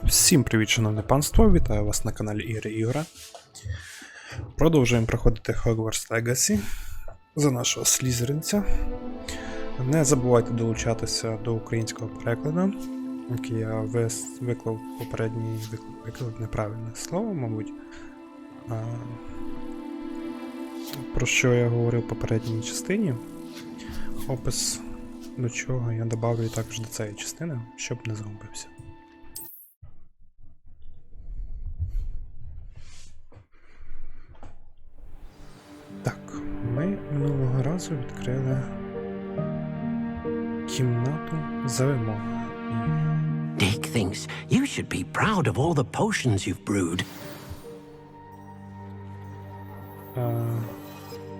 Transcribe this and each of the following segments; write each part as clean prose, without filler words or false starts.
Всім привіт, шановне панство, вітаю вас на каналі Ігри. Продовжуємо проходити Hogwarts Legacy за нашого слізеринця. Не забувайте долучатися до українського перекладу, який я виклав попередній виклав неправильне слово, мабуть. Про що я говорив в попередній частині. Опис до чого я добавлю також до цієї частини, щоб не загубився. Ми минулого разу відкрили кімнату за вимогою. Dick thinks you should be proud of all the potions you've brewed.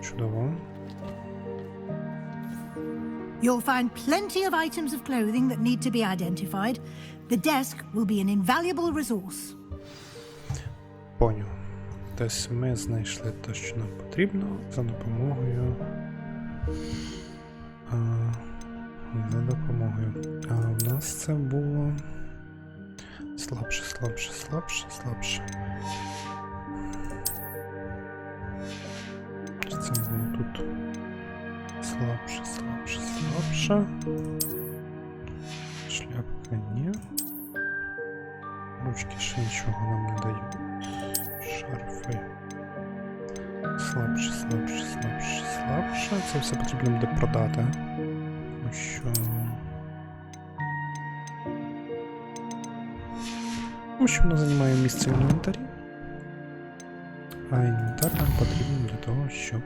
Чудово. You'll find plenty of items of clothing that need to be identified. The desk will be an invaluable resource. Поняв. Тобто ми знайшли те, що нам потрібно, за допомогою. А в нас це було слабше. Чи це було тут слабше. Шляпка ні. Ручки ще нічого нам не дають. Шарфи. Слабше. Це все потрібно буде продати. Тому що воно займає місце в інвентарі. А інвентар нам потрібен для того, щоб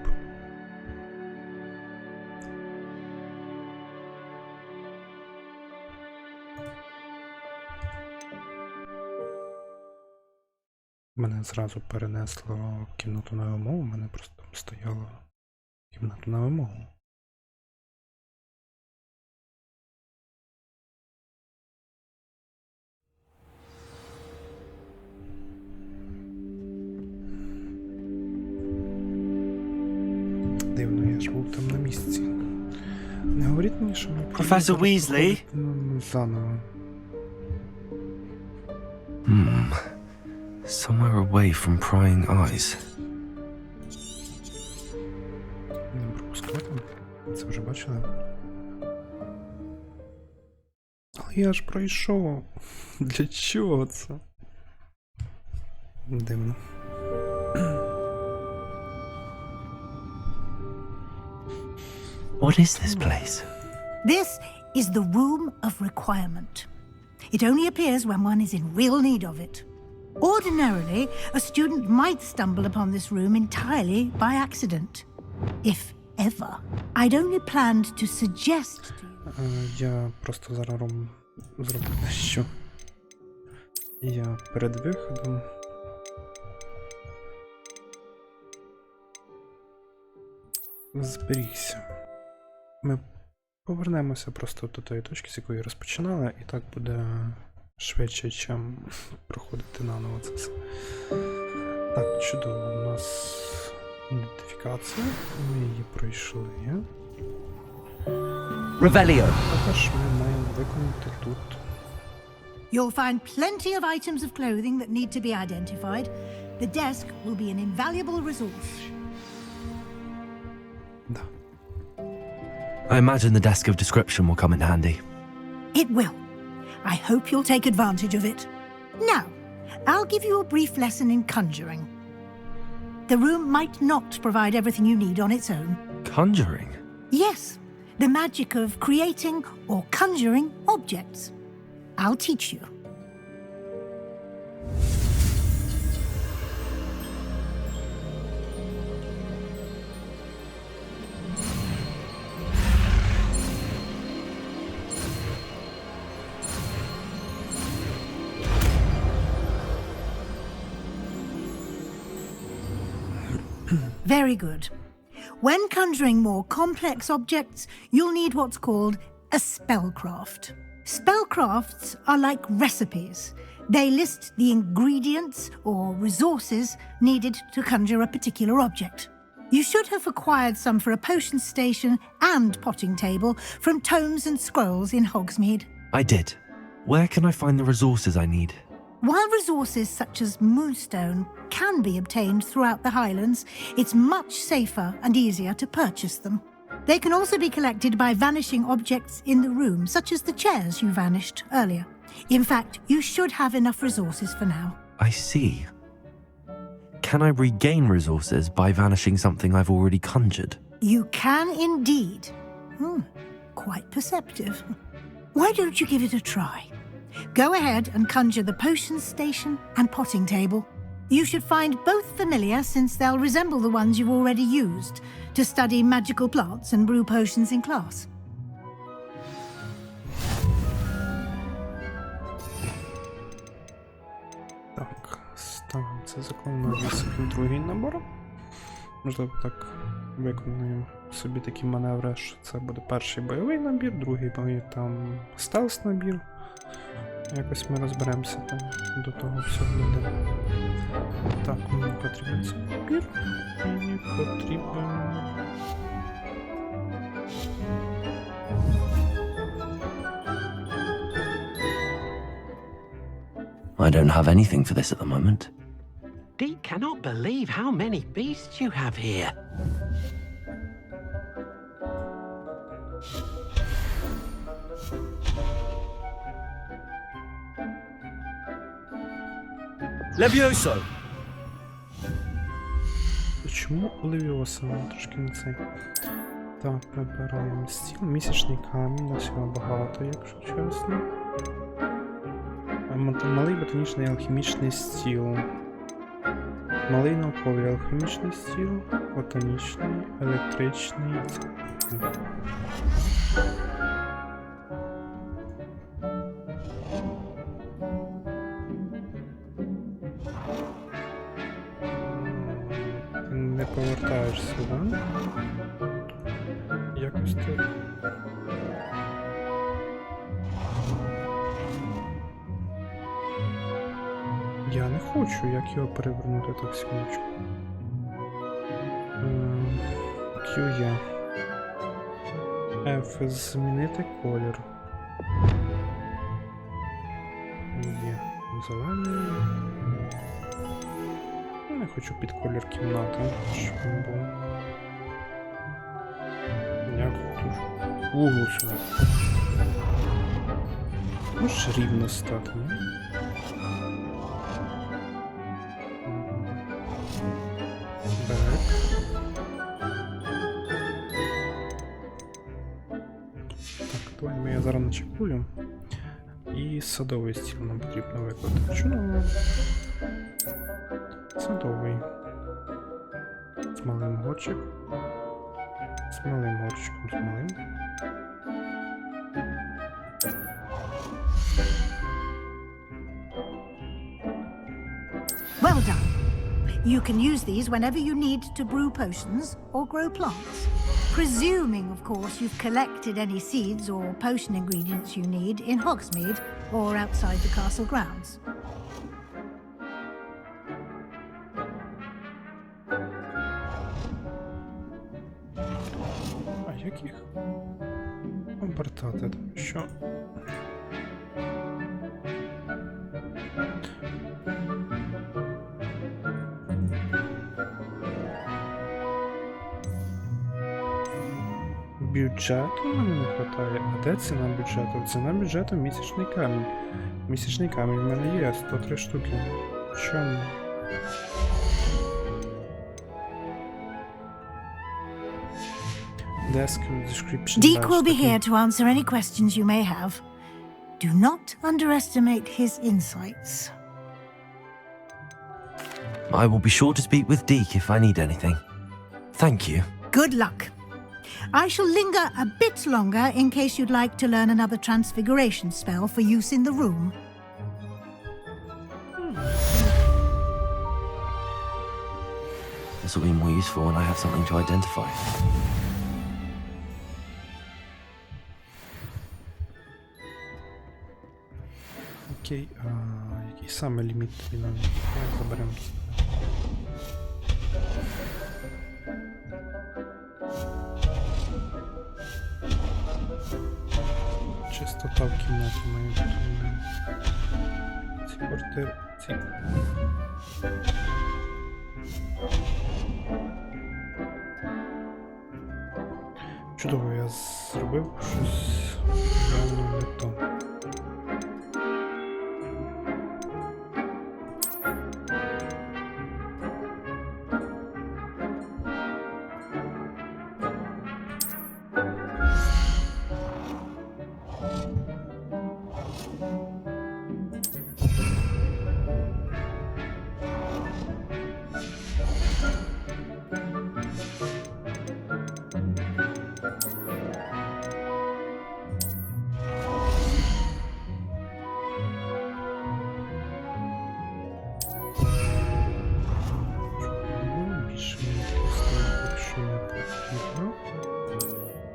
мене зразу перенесло в кімнату на вимогу, у мене просто там стояло кімнату на вимогу. Дивно, я ж був там на місці. Не говоріть мені, що ми Професор Weasley? Заново. Somewhere away from prying eyes. Не пропускати. Це вже бачили? Але я ж пройшов. Для чого це? Дивно. What is this place? This is the Room of Requirement. It only appears when one is in real need of it. Ordinarily, a student might stumble upon this room entirely by accident. If ever. I'd only planned to suggest to you. Я просто зараз зроблю дещо. Я перед виходом зберігся. Ми повернемося просто до тої точки, з якої розпочинали, і так буде швидше, чим проходити наново це все. Так, чудово, у нас ідентифікація, ми її пройшли. Revelio. Також ми маємо виконати тут. You'll find plenty of items of clothing that need to be identified. The desk will be an invaluable resource. Да. I imagine the desk of description will come in handy. It will. I hope you'll take advantage of it. Now, I'll give you a brief lesson in conjuring. The room might not provide everything you need on its own. Conjuring? Yes, the magic of creating or conjuring objects. I'll teach you. Very good. When conjuring more complex objects, you'll need what's called a spellcraft. Spellcrafts are like recipes. They list the ingredients or resources needed to conjure a particular object. You should have acquired some for a potion station and potting table from tomes and scrolls in Hogsmeade. I did. Where can I find the resources I need? While resources such as moonstone can be obtained throughout the Highlands, it's much safer and easier to purchase them. They can also be collected by vanishing objects in the room, such as the chairs you vanished earlier. In fact, you should have enough resources for now. I see. Can I regain resources by vanishing something I've already conjured? You can indeed. Quite perceptive. Why don't you give it a try? Go ahead and conjure the potions station and potting table. You should find both familiar since they'll resemble the ones you've already used to study magical plants and brew potions in class. Так, ставимо це закон на другий набор. Можливо, так виконуємо собі такі маневри, що це буде перший бойовий набір, другий там стелс набір. Якось ми розберемося там до того всього буде. Так, мені потрібен цей набір. Мені потрібен... I don't have anything for this at the moment. Dee cannot believe how many beasts you have here. Levioso! Чому Левіоса? Трошки не цей. Так, прибираємо стіл. Місячний камінь, на всього багато, якщо чесно. Малий ботанічний алхімічний стіл. Малий науковий алхімічний стіл. Ботанічний, електричний. Не повертаєшся, да? Якось ти... Я не хочу, як його перевернути так секундочку. QE. F. Змінити колір. Є. Зелений. Я хочу під колір кімнати, щоб він був. Я хочу угол сюди. Можеш рівно стати, не? Так. Так, давай я зараз начекую. І садовий стіл нам потрібно виклати. Чудово. Садовий. З малим горчик. З малим горчиком, з малим. Well done. You can use these whenever you need to brew potions or grow plants. Presuming, of course, you've collected any seeds or potion ingredients you need in Hogsmeade or outside the castle grounds. А як їх обертати? Тому що... Бюджету мені не вистачає. А де ціна бюджету? Ціна бюджету місячний камінь. Місячний камінь в мене є 103 штуки. Чому? Desk description. Deke will be here to answer any questions you may have. Do not underestimate his insights. I will be sure to speak with Deke if I need anything. Thank you. Good luck. I shall linger a bit longer in case you'd like to learn another transfiguration spell for use in the room. This will be more useful when I have something to identify. Окей, який саме ліміт тобі нам заберемо? Чистота в кімнаті має бути. квартирці. Чудово, я зробив щось явно не то.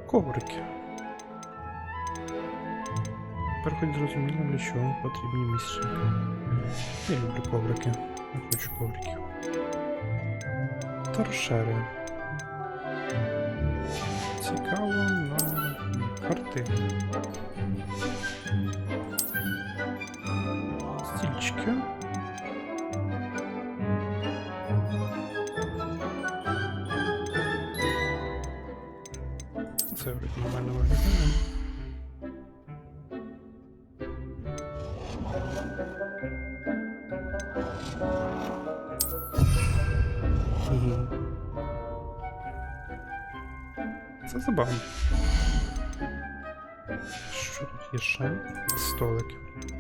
Коврики. Переходь зрозуміло, для чого потрібні місця. Я люблю коврики. Я хочу ковриків. Торшери. Цікаво на карти. Стільчики. Це вроді нормально виглядає. Це забавно. Що тут є ще? Столики.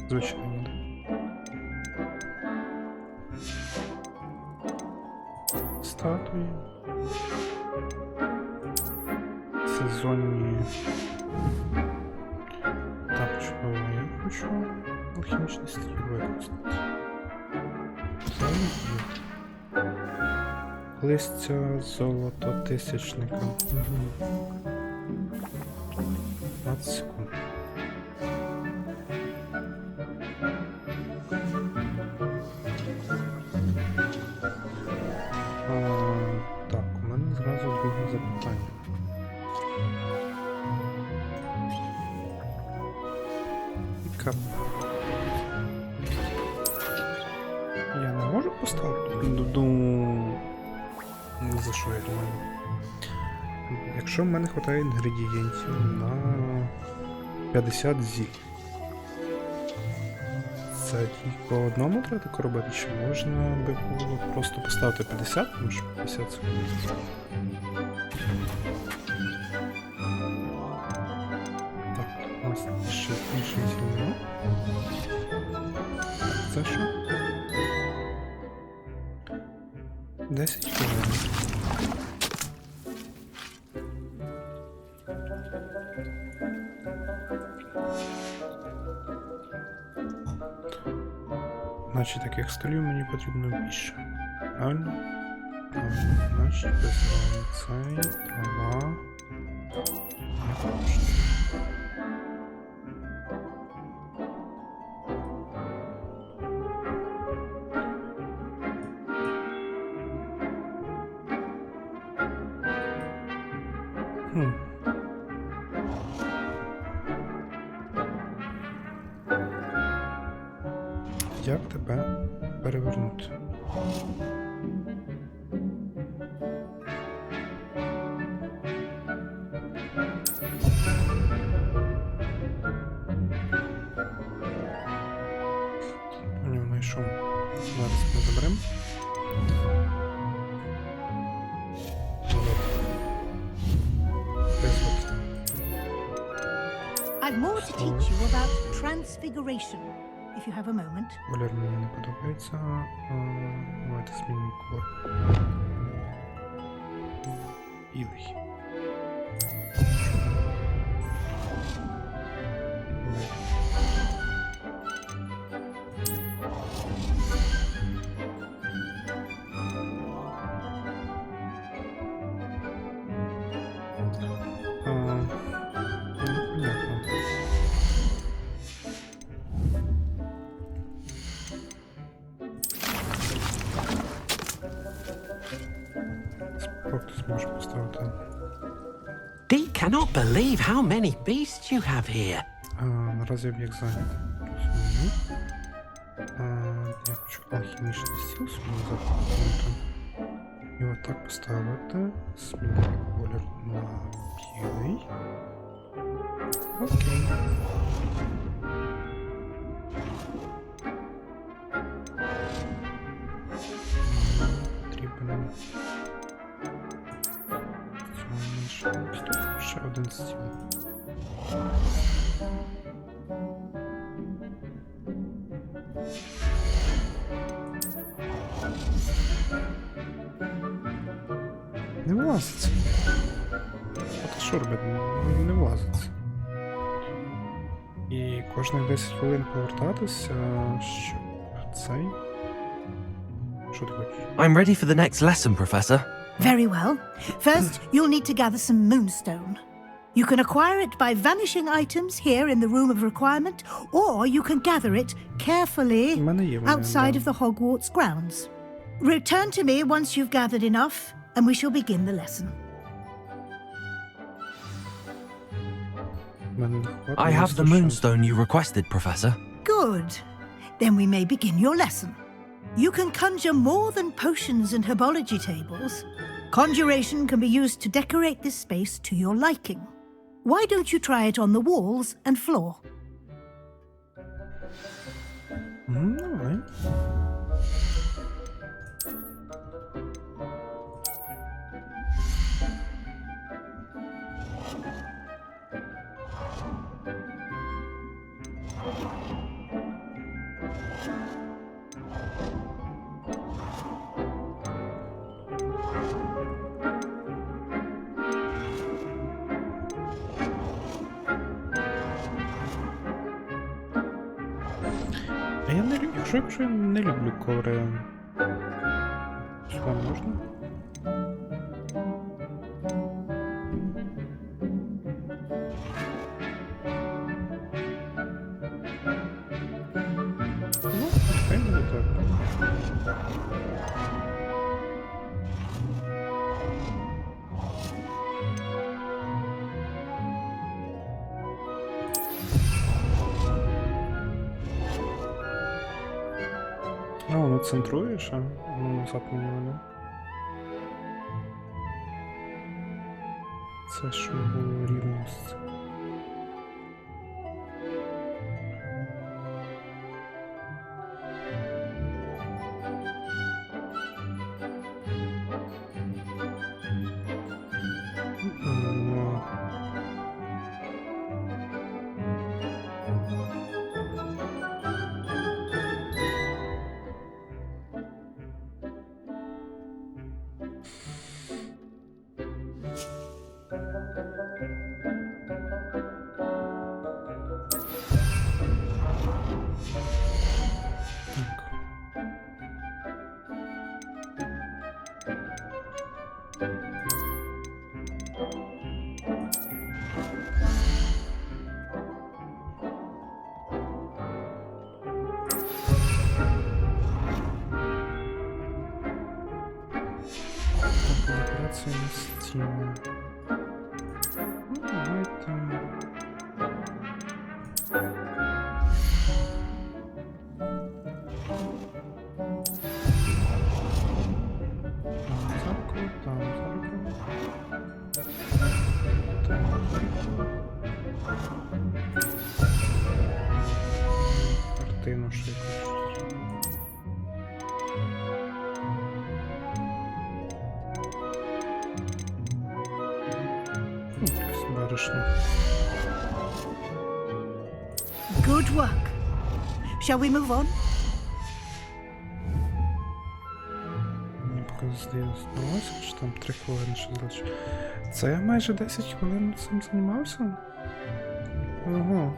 Звичайно. Статуї. Сезонні. Так, чудово, я хочу алхімічний стиль використати. Листя золототисячника. 15 секунд. Так, у мене зразу друге запитання. Я не можу поставити? За що я думаю? Якщо в мене вистачає інгредієнтів на 50 зіль, це тільки одному треба таке робити, чи можна би було просто поставити 50, тому що 50 секунд. Так, у нас ще інший зіль. Це що? 10 хвилин. Значить, таких столів мені потрібно більше. Правильно? Значить, писаємо цей, трава. Як тебе перевернути? Я знайшов. Зараз ми заберемо. I've more to teach you about transfiguration, if you have a moment. Колір мені не подобається. Давайте змінимо колір. Білий. They cannot believe how many beasts you have here. Наразі об'єкт зайнятий. алхімічний стіл собі запакувати. І отак поставити. Змінити колір на білий. Окей. Потрібен ще один стіл. Не влазиться. От що робити? Не влазиться. І кожних 10 хвилин повертатися, щоб цей... Що ти хочеш? I'm ready for the next lesson, Professor. Very well. First, you'll need to gather some moonstone. You can acquire it by vanishing items here in the room of requirement, or you can gather it carefully outside of the Hogwarts grounds. Return to me once you've gathered enough, and we shall begin the lesson. I have the moonstone you requested, Professor. Good. Then we may begin your lesson. You can conjure more than potions and herbology tables. Conjuration can be used to decorate this space to your liking. Why don't you try it on the walls and floor? Давай. А я не люблю, якщо я не люблю коври, що можна? Ну, хай буде так. А, воно центруєш, а воно назад мені. Це що було рівність. Публікації на стіну. Ну, давайте. Там зеркало. Картину ще якусь. Good work. Shall we move on? Мені поки здалося, що там 3 хвилини ще залишилось. Це я майже 10 хвилин цим займався? Ого.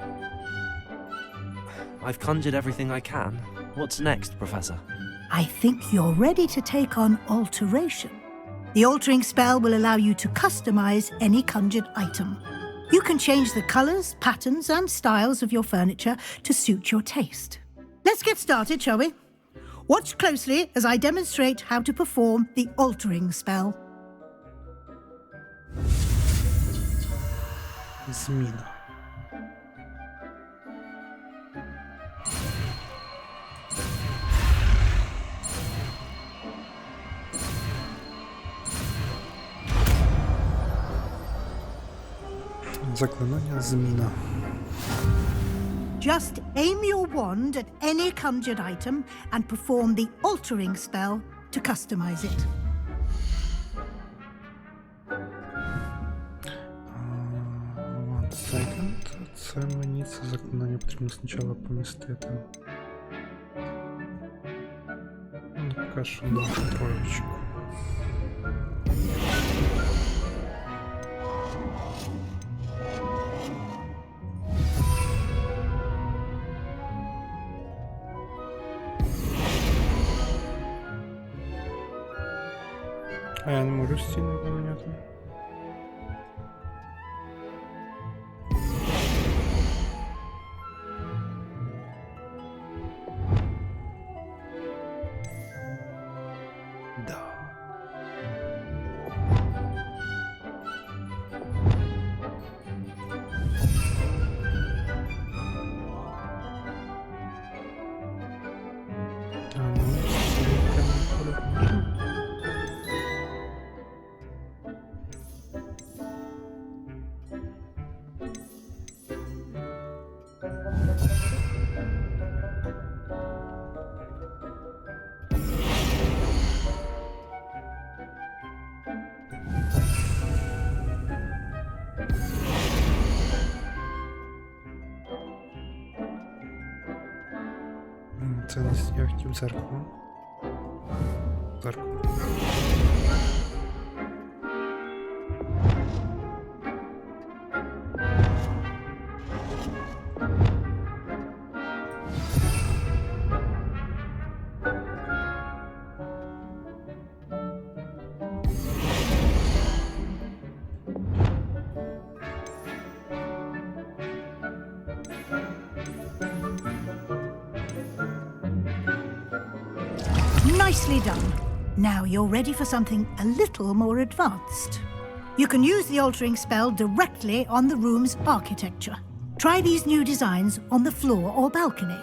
I've conjured everything I can. What's next, Professor? I think you're ready to take on alteration. The altering spell will allow you to customize any conjured item. You can change the colors, patterns, and styles of your furniture to suit your taste. Let's get started, shall we? Watch closely as I demonstrate how to perform the altering spell. Зміна. Заклинання зміна. Just aim your wand at any conjured item and perform the altering spell to customize it. One second. Це мені це заклинання потрібно спочатку помістити. Ну, поки що на троєчку. А я не можу стіни поміняти. Да. А, ну, стільки не можна. Це я хотів дзеркало. Дзеркало. Nicely done. Now you're ready for something a little more advanced. You can use the altering spell directly on the room's architecture. Try these new designs on the floor or balcony.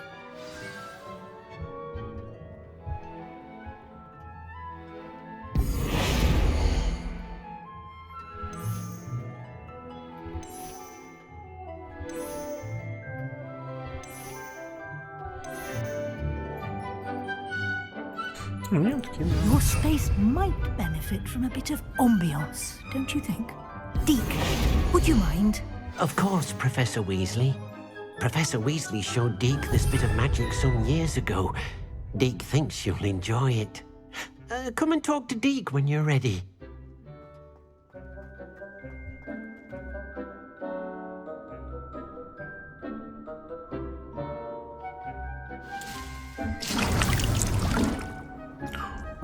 Your space might benefit from a bit of ambiance, don't you think? Deke, would you mind? Of course, Professor Weasley. Professor Weasley showed Deke this bit of magic some years ago. Deke thinks you'll enjoy it. Come and talk to Deke when you're ready.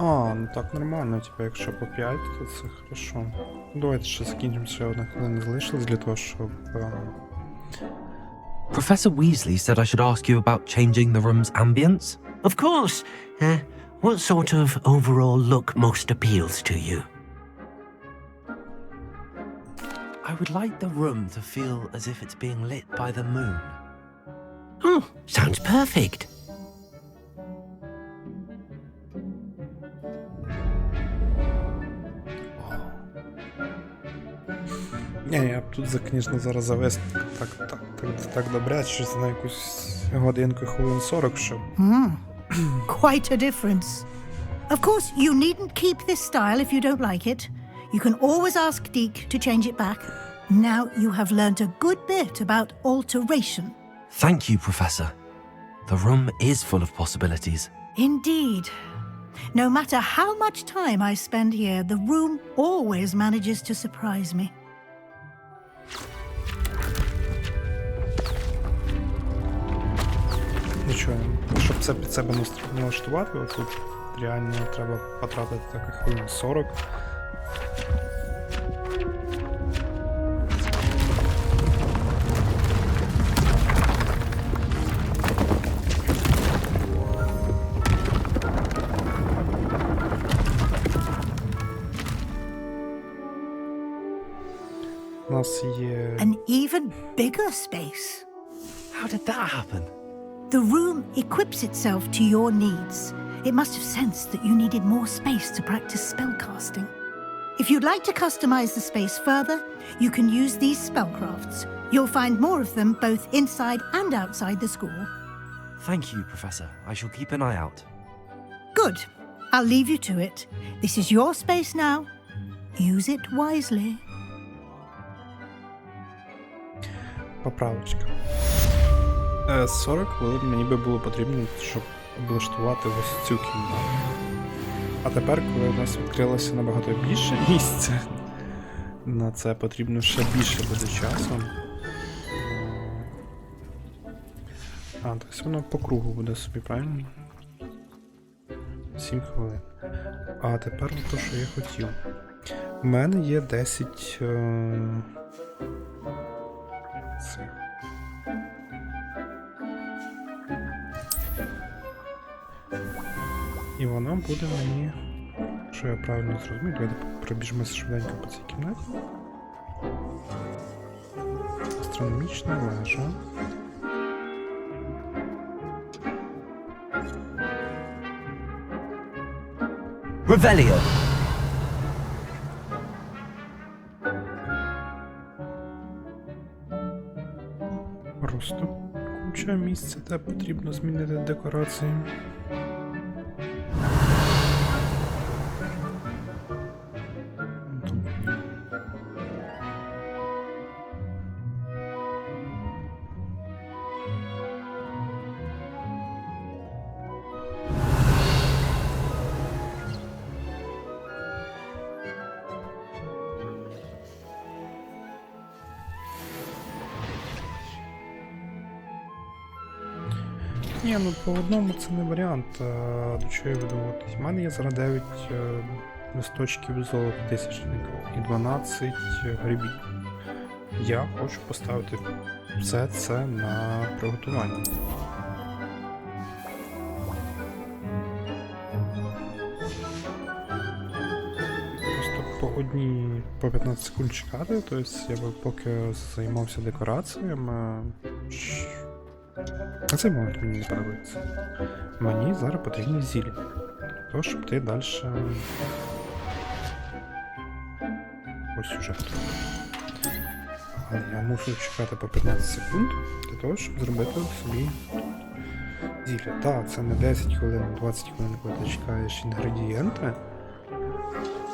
А, ну так нормально, типа, якщо по 5, то це хорошо. Давайте ще закінчимо, ще одна хвилина залишилась для того, щоб... Professor Weasley said I should ask you about changing the room's ambience. Of course. What sort of overall look most appeals to you? I would like the room to feel as if it's being lit by the moon. Oh, sounds perfect. Ні, я б тут, звісно, зараз завис так добряче, на якусь годинку, хвилин 40, щоб... Quite a difference. Of course, you needn't keep this style if you don't like it. You can always ask Deke to change it back. Now you have learnt a good bit about alteration. Thank you, Professor. The room is full of possibilities. Indeed. No matter how much time I spend here, the room always manages to surprise me. Нічого, щоб це під себе налаштувати, тут реально треба потратити таких хвилин 40. У нас є... An even bigger space. How did that happen? The room equips itself to your needs. It must have sensed that you needed more space to practice spellcasting. If you'd like to customize the space further, you can use these spellcrafts. You'll find more of them both inside and outside the school. Thank you, Professor. I shall keep an eye out. Good. I'll leave you to it. This is your space now. Use it wisely. Поправочка. 40 хвилин мені би було потрібно, щоб облаштувати ось цю кімнату. А тепер, коли у нас відкрилося набагато більше місця, на це потрібно ще більше буде часу. Тобто воно по кругу буде собі, правильно? 7 хвилин. А тепер те, що я хотів. У мене є 10 цих. І воно буде мені, що я правильно зрозумів, давайте пробіжмося швиденько по цій кімнаті. Астрономічна вежа. Revelio. Просто куча місця, де потрібно змінити декорації. Ні, ну по одному це не варіант. До чого я веду? У мене є зараз 9 листочків золота тисячників і 12 грибів. Я хочу поставити все це на приготування. Просто по одній по 15 секунд чекати, тобто я би поки займався декораціями. А цей момент мені не подобається. Мені зараз потрібні зілля. Для того, щоб ти далі... Ось сюжет. Але я мушу чекати по 15 секунд для того, щоб зробити собі зілля. Так, це не 10 хвилин, 20 хвилин, коли ти чекаєш інгредієнти.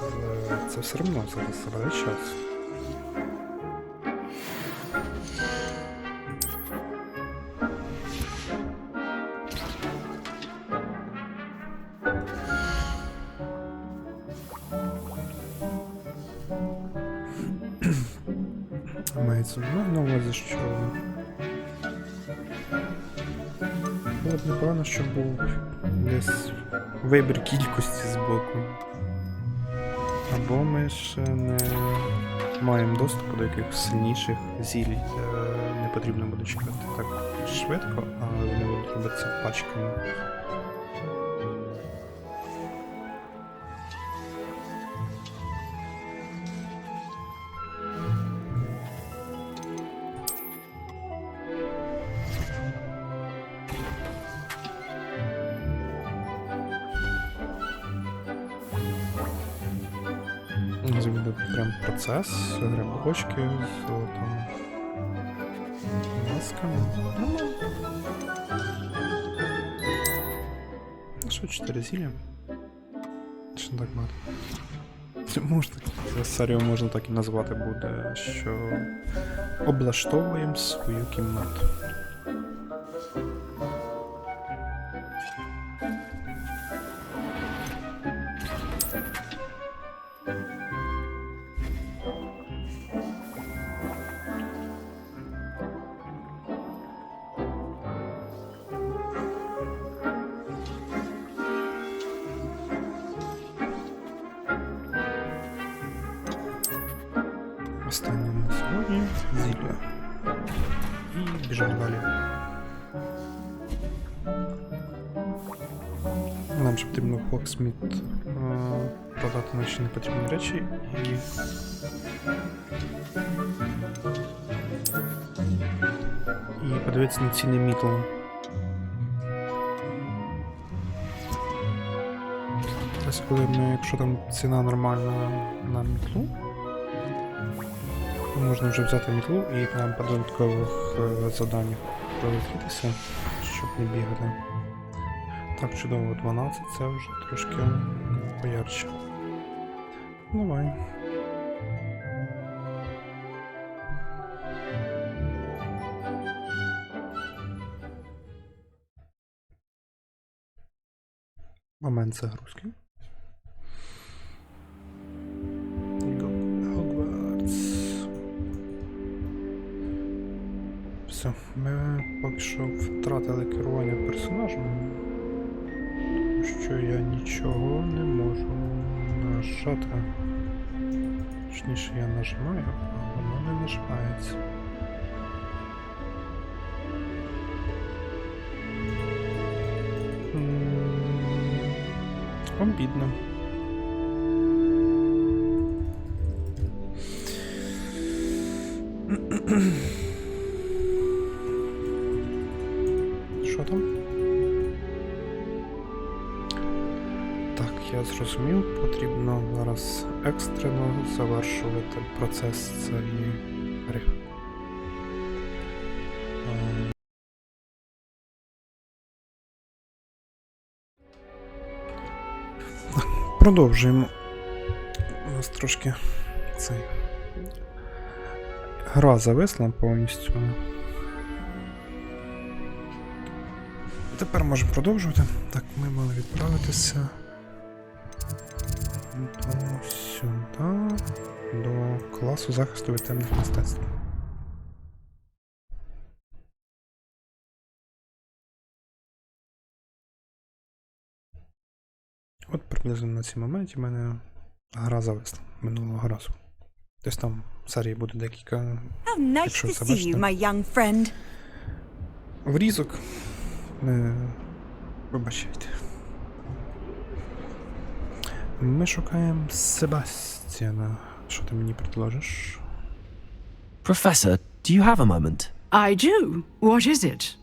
Але це все одно зараз забере час. Мається на увазі, що було б непогано, щоб був десь вибір кількості з боку. Або ми ще не маємо доступу до якихось сильніших зіль, де не потрібно буде чекати так швидко, а вони будуть робитися пачками. Буде прям процес, грибочки з там масками. Що, 4 зілля? Чи не так багато? Це можна, це серію можна так і назвати буде, що облаштовуємо свою кімнату. Останнє на сьогодні зілля. І біжимо далі. Нам же потрібно в Хоксміт продати наші непотрібні речі і подивитися на ціни мітла. коли ми, якщо там ціна нормальна на мітлу, то можна вже взяти мітлу і прямо по додаткових завданнях пролетітися, щоб не бігати. Так, чудово, 12, це вже трошки поярче. Давай. Момент загрузки. Hogwarts. Все, ми поки що втратили керування персонажем, тому що я нічого не можу нажати. Точніше, я нажимаю, а воно не нажимається. Обідно. Що там? Так, я зрозумів, потрібно зараз екстрено завершувати процес цієї гри. Продовжуємо. У нас трошки цей гра зависла повністю. Тепер можемо продовжувати. Так, ми мали відправитися до сюди, до класу захисту від темних мистецтв. От приблизно на цій моменті в мене гра зависла минулого разу. Десь там в серії буде декілька. How nice to see you, my young friend. Врізок. Вибачайте. Ми шукаємо Себастьяна. Що ти мені предложиш? Professor, do you have a moment? I do. What is it?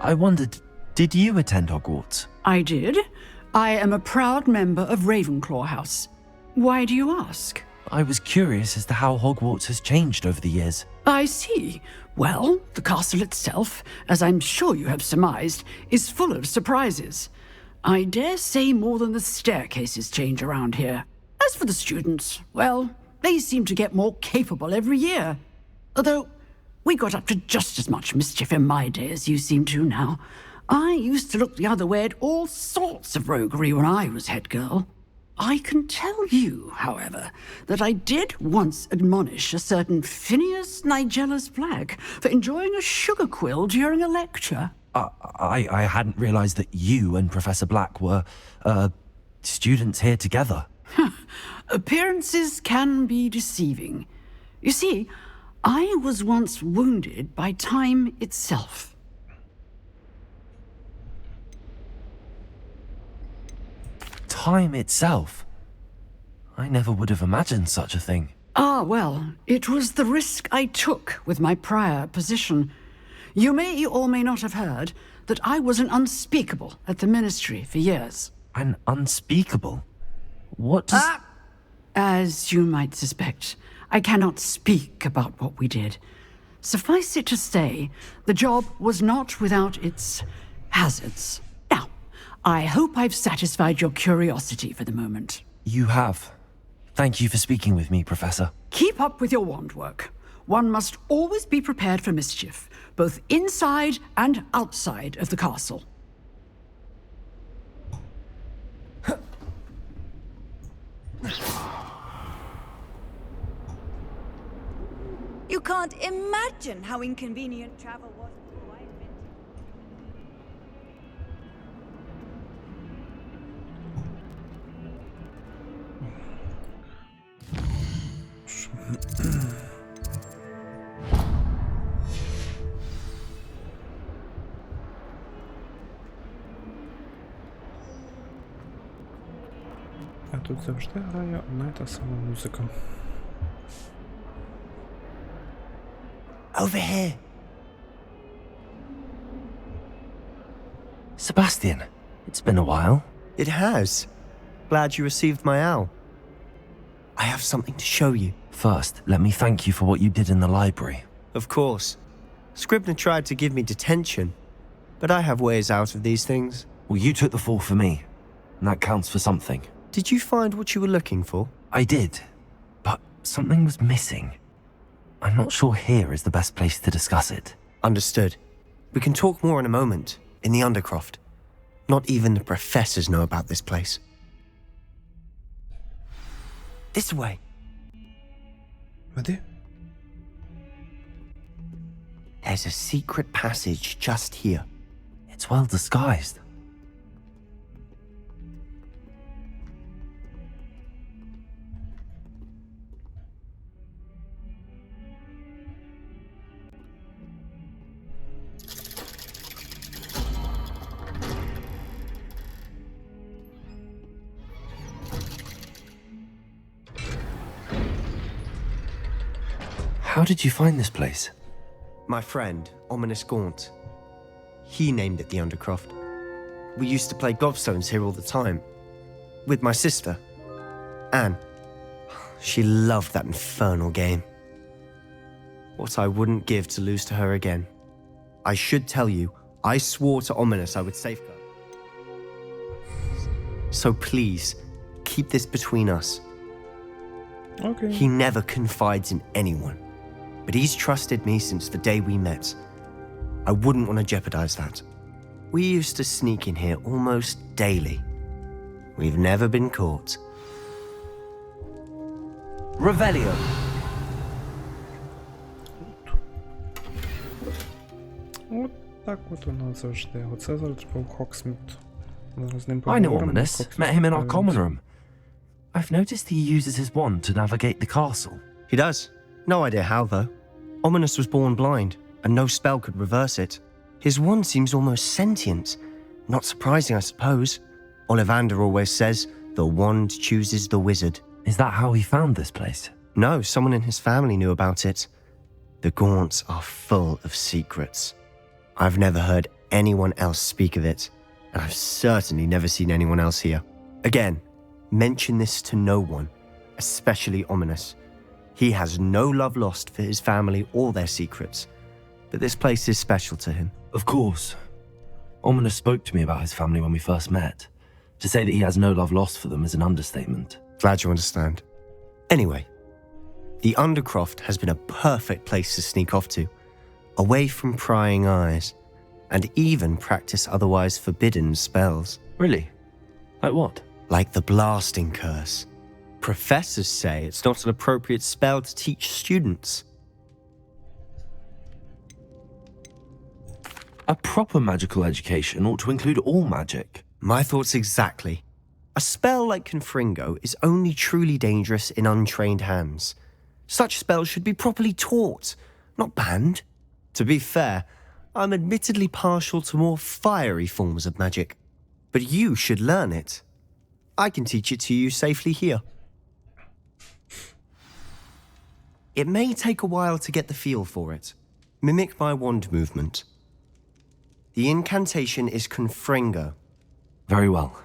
I wondered, did you attend Hogwarts? I did. I am a proud member of Ravenclaw House. Why do you ask? I was curious as to how Hogwarts has changed over the years. I see. Well, the castle itself, as I'm sure you have surmised, is full of surprises. I dare say more than the staircases change around here. As for the students, well, they seem to get more capable every year. Although, we got up to just as much mischief in my day as you seem to now. I used to look the other way at all sorts of roguery when I was head girl. I can tell you, however, that I did once admonish a certain Phineas Nigella's Black for enjoying a sugar quill during a lecture. I hadn't realized that you and Professor Black were, students here together. Appearances can be deceiving. You see, I was once wounded by time itself. Time itself? I never would have imagined such a thing. Ah, well, it was the risk I took with my prior position. You may or may not have heard that I was an unspeakable at the ministry for years. An unspeakable? What does... As you might suspect, I cannot speak about what we did. Suffice it to say, the job was not without its hazards. Now, I hope I've satisfied your curiosity for the moment. You have. Thank you for speaking with me, Professor. Keep up with your wand work. One must always be prepared for mischief, both inside and outside of the castle. You can't imagine how inconvenient travel was before I invented А тут завжди грає одна й та сама музика. Over here. Sebastian, It's been a while. It has. Glad you received my owl. I have something to show you. First, let me thank you for what you did in the library. Of course. Scribner tried to give me detention, but I have ways out of these things. Well, you took the fall for me, and that counts for something. Did you find what you were looking for? I did, but something was missing. I'm not sure here is the best place to discuss it. Understood. We can talk more in a moment, in the Undercroft. Not even the professors know about this place. This way. Веди. There's a secret passage just here. It's well disguised. How did you find this place? My friend, Ominous Gaunt. He named it the Undercroft. We used to play gobstones here all the time. With my sister, Anne. She loved that infernal game. What I wouldn't give to lose to her again. I should tell you, I swore to Ominous I would safeguard. So please, keep this between us. Okay. He never confides in anyone. But he's trusted me since the day we met. I wouldn't want to jeopardize that. We used to sneak in here almost daily. We've never been caught. Revelio. От так от воно завжди. Оце зараз був Хоксміт. Зараз з ним I know поговоримо. Ominous. Хоксміт Met him in our появиться. common room. I've noticed he uses his wand to navigate the castle. He does. No idea how, though. Ominous was born blind, and no spell could reverse it. His wand seems almost sentient. Not surprising, I suppose. Ollivander always says, the wand chooses the wizard. Is that how he found this place? No, someone in his family knew about it. The Gaunts are full of secrets. I've never heard anyone else speak of it, and I've certainly never seen anyone else here. Again, mention this to no one, especially Ominous. He has no love lost for his family or their secrets, but this place is special to him. Of course. Ominous spoke to me about his family when we first met. To say that he has no love lost for them is an understatement. Glad you understand. Anyway, the Undercroft has been a perfect place to sneak off to, away from prying eyes, and even practice otherwise forbidden spells. Really? Like what? Like the blasting curse. Professors say it's not an appropriate spell to teach students. A proper magical education ought to include all magic. My thoughts exactly. A spell like Confringo is only truly dangerous in untrained hands. Such spells should be properly taught, not banned. To be fair, I'm admittedly partial to more fiery forms of magic. But you should learn it. I can teach it to you safely here. It may take a while to get the feel for it. Mimic my wand movement. The incantation is Confringo. Very well.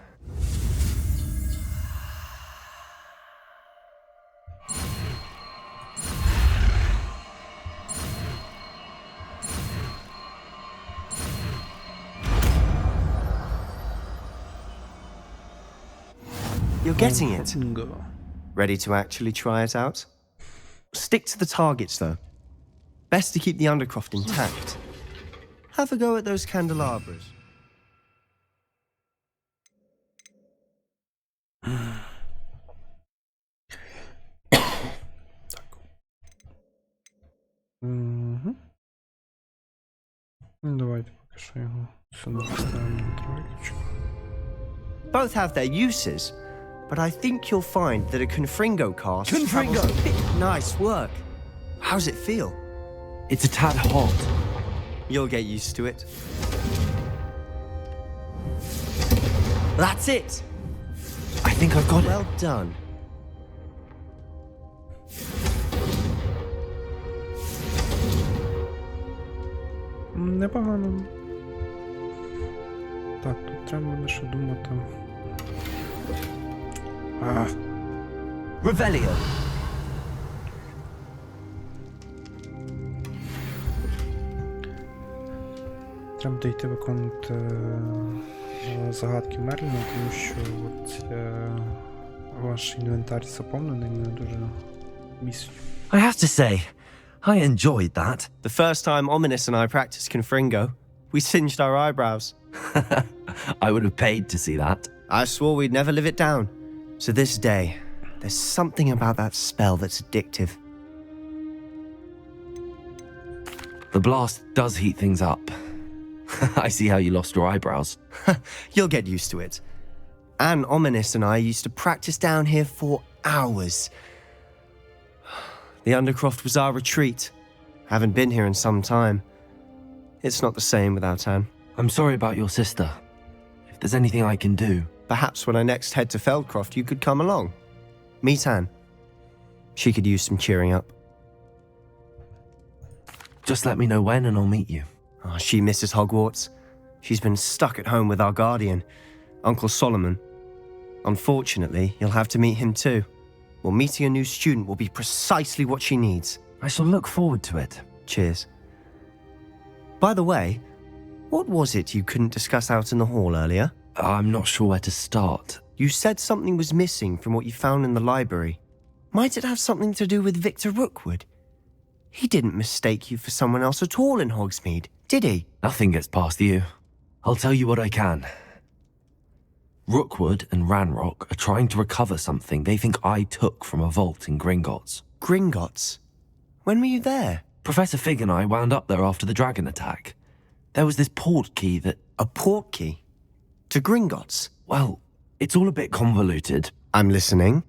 You're getting it. Bingo. Ready to actually try it out? Stick to the targets, though. Best to keep the Undercroft intact. Have a go at those candelabras. Угу. Давайте поки що його сюди поставимо на троєчку. Both have their uses, but I think you'll find that a Confringo cast Confringo! Nice work. How's it feel? It's a tad hot. You'll get used to it. That's it! I think I've got it. Well done. Непогано. Так, тут треба мене ще думати. Revelio. Треба дійти виконувати загадки Мерліна, тому що от, ваш інвентар заповнений, мене дуже місць. I have to say, I enjoyed that. The first time Ominous and I practiced Confringo, we singed our eyebrows. I would have paid to see that. I swore we'd never live it down. To this day, there's something about that spell that's addictive. The blast does heat things up. I see how you lost your eyebrows. You'll get used to it. Anne, Ominous and I used to practice down here for hours. The Undercroft was our retreat. Haven't been here in some time. It's not the same without Anne. I'm sorry about your sister. If there's anything I can do... Perhaps when I next head to Feldcroft, you could come along. Meet Anne. She could use some cheering up. Just let me know when and I'll meet you. Oh, she misses Hogwarts. She's been stuck at home with our guardian, Uncle Solomon. Unfortunately, you'll have to meet him too. Well, meeting a new student will be precisely what she needs. I shall look forward to it. Cheers. By the way, what was it you couldn't discuss out in the hall earlier? I'm not sure where to start. You said something was missing from what you found in the library. Might it have something to do with Victor Rookwood? He didn't mistake you for someone else at all in Hogsmeade, did he? Nothing gets past you. I'll tell you what I can. Rookwood and Ranrock are trying to recover something they think I took from a vault in Gringotts. Gringotts? When were you there? Professor Fig and I wound up there after the dragon attack. There was this portkey that... A portkey? To Gringotts? Well, it's all a bit convoluted. I'm listening.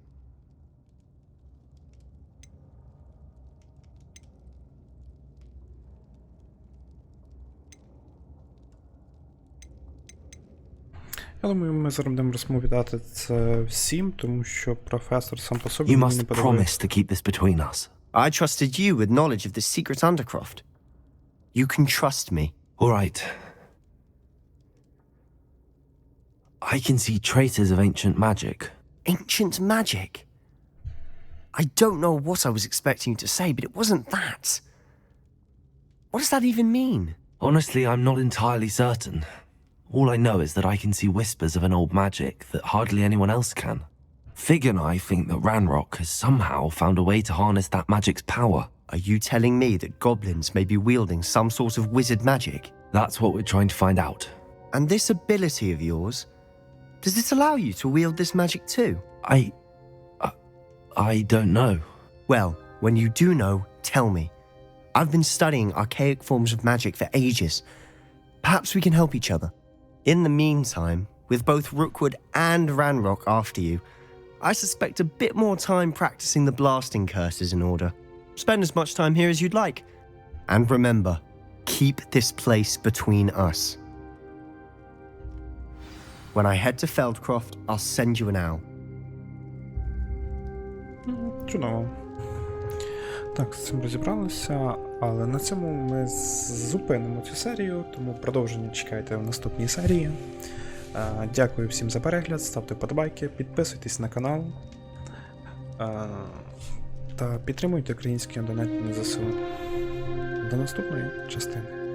Я думаю, ми зараз будемо розповідати це всім, тому що професор сам по собі You мені не must подобається. promise to keep this between us. I trusted you with knowledge of the secret Undercroft. You can trust me. All right. I can see traces of ancient magic. Ancient magic? I don't know what I was expecting you to say, but it wasn't that. What does that even mean? Honestly, I'm not entirely certain. All I know is that I can see whispers of an old magic that hardly anyone else can. Fig and I think that Ranrock has somehow found a way to harness that magic's power. Are you telling me that goblins may be wielding some sort of wizard magic? That's what we're trying to find out. And this ability of yours, does it allow you to wield this magic too? I don't know. Well, when you do know, tell me. I've been studying archaic forms of magic for ages. Perhaps we can help each other. In the meantime, with both Rookwood and Ranrock after you, I suspect a bit more time practicing the blasting curses in order. Spend as much time here as you'd like. And remember, keep this place between us. When I head to Feldcroft, I'll send you an owl. Чудово. Так, з цим розібралися, але на цьому ми зупинимо цю серію, тому продовження чекайте в наступній серії. Дякую всім за перегляд, ставте вподобайки, підписуйтесь на канал та підтримуйте українські донатні ЗСУ. До наступної частини.